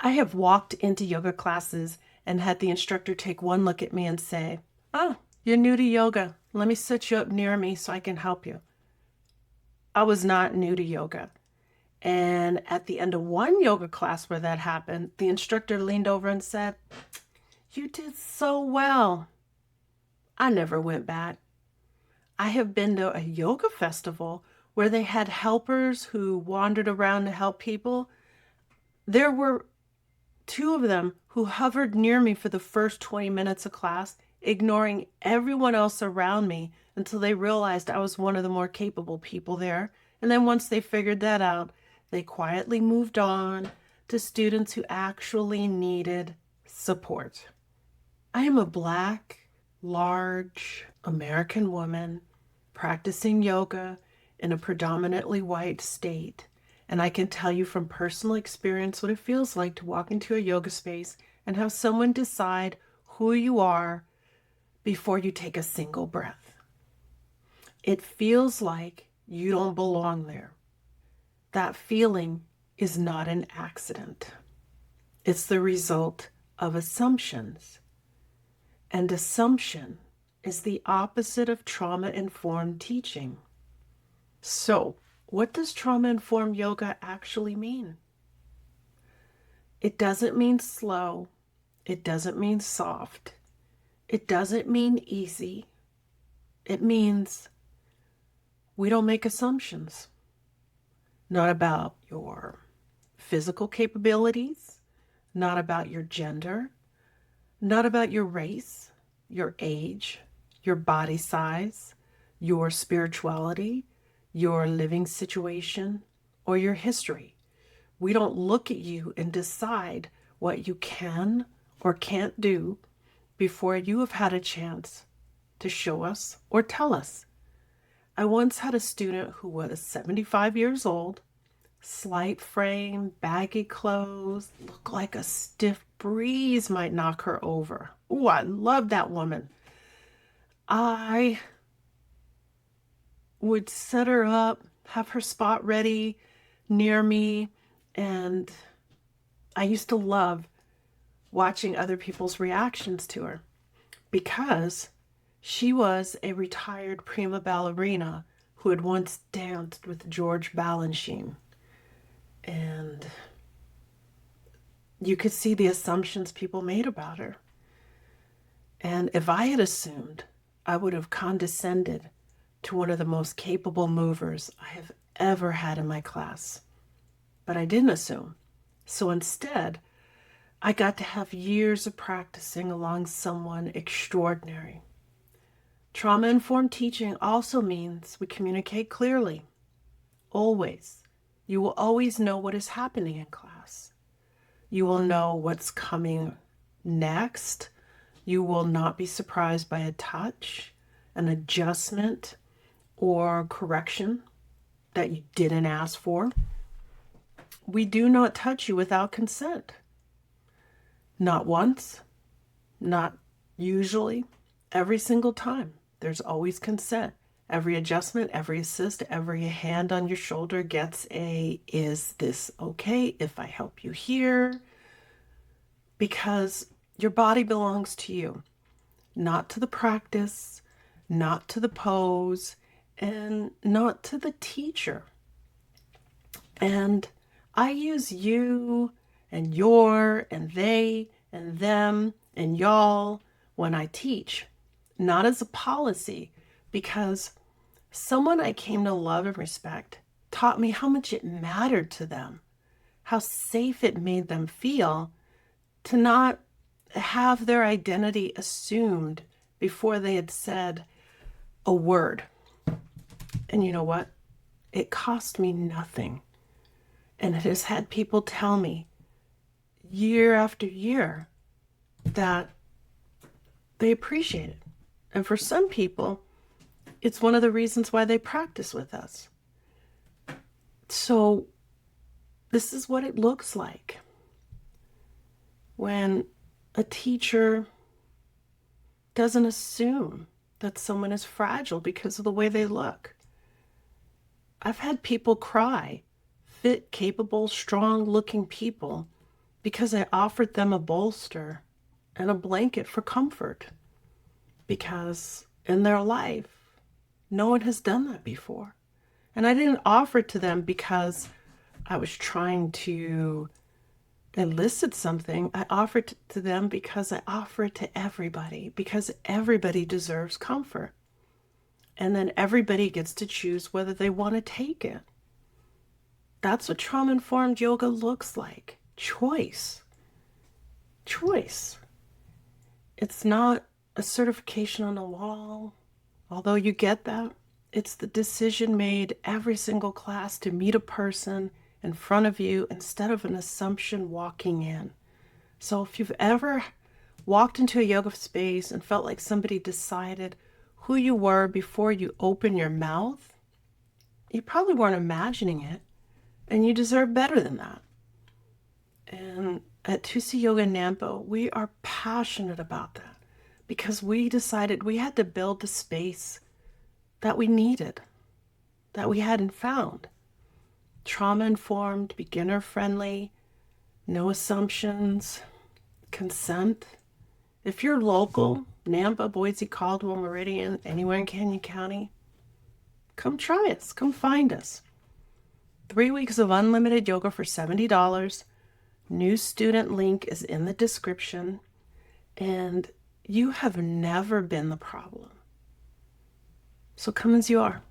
I have walked into yoga classes and had the instructor take one look at me and say, "Oh, you're new to yoga. Let me sit you up near me so I can help you." I was not new to yoga. And at the end of one yoga class where that happened, the instructor leaned over and said, "You did so well." I never went back. I have been to a yoga festival where they had helpers who wandered around to help people. There were two of them who hovered near me for the first 20 minutes of class, ignoring everyone else around me until they realized I was one of the more capable people there. And then once they figured that out, they quietly moved on to students who actually needed support. I am a Black, large American woman practicing yoga in a predominantly white state. And I can tell you from personal experience what it feels like to walk into a yoga space and have someone decide who you are before you take a single breath. It feels like you don't belong there. That feeling is not an accident. It's the result of assumptions. And assumption is the opposite of trauma-informed teaching. So, what does trauma-informed yoga actually mean? It doesn't mean slow. It doesn't mean soft. It doesn't mean easy. It means we don't make assumptions. Not about your physical capabilities, not about your gender, not about your race, your age, your body size, your spirituality, your living situation, or your history. We don't look at you and decide what you can or can't do before you have had a chance to show us or tell us. I once had a student who was 75 years old, slight frame, baggy clothes, looked like a stiff breeze might knock her over. Ooh, I love that woman. I would set her up, have her spot ready near me, and I used to love watching other people's reactions to her because she was a retired prima ballerina who had once danced with George Balanchine. And you could see the assumptions people made about her. And if I had assumed, I would have condescended to one of the most capable movers I have ever had in my class. But I didn't assume. So instead, I got to have years of practicing along someone extraordinary. Trauma-informed teaching also means we communicate clearly. Always. You will always know what is happening in class. You will know what's coming next. You will not be surprised by a touch, an adjustment, or correction that you didn't ask for. We do not touch you without consent. Not once, not usually, every single time. There's always consent. Every adjustment, every assist, every hand on your shoulder gets a, "Is this okay if I help you here?" Because your body belongs to you, not to the practice, not to the pose, and not to the teacher. And I use you and your and they and them and y'all when I teach, not as a policy, because someone I came to love and respect taught me how much it mattered to them, how safe it made them feel to not have their identity assumed before they had said a word. And you know what? It cost me nothing. And it has had people tell me year after year that they appreciate it. And for some people, it's one of the reasons why they practice with us. So this is what it looks like when a teacher doesn't assume that someone is fragile because of the way they look. I've had people cry, fit, capable, strong-looking people because I offered them a bolster and a blanket for comfort. Because in their life, no one has done that before. And I didn't offer it to them because I was trying to elicit something. I offered it to them because I offer it to everybody, because everybody deserves comfort. And then everybody gets to choose whether they want to take it. That's what trauma-informed yoga looks like. Choice. Choice. It's not a certification on a wall, although you get that. It's the decision made every single class to meet a person in front of you instead of an assumption walking in. So if you've ever walked into a yoga space and felt like somebody decided who you were before you open your mouth, you probably weren't imagining it, and you deserve better than that. And at 2C Yoga in Nampa, we are passionate about that because we decided we had to build the space that we needed, that we hadn't found. Trauma-informed, beginner-friendly, no assumptions, consent. If you're local, Nampa, Boise, Caldwell, Meridian, anywhere in Canyon County, come try us, come find us. 3 weeks of unlimited yoga for $70. New student link is in the description. And you have never been the problem. So come as you are.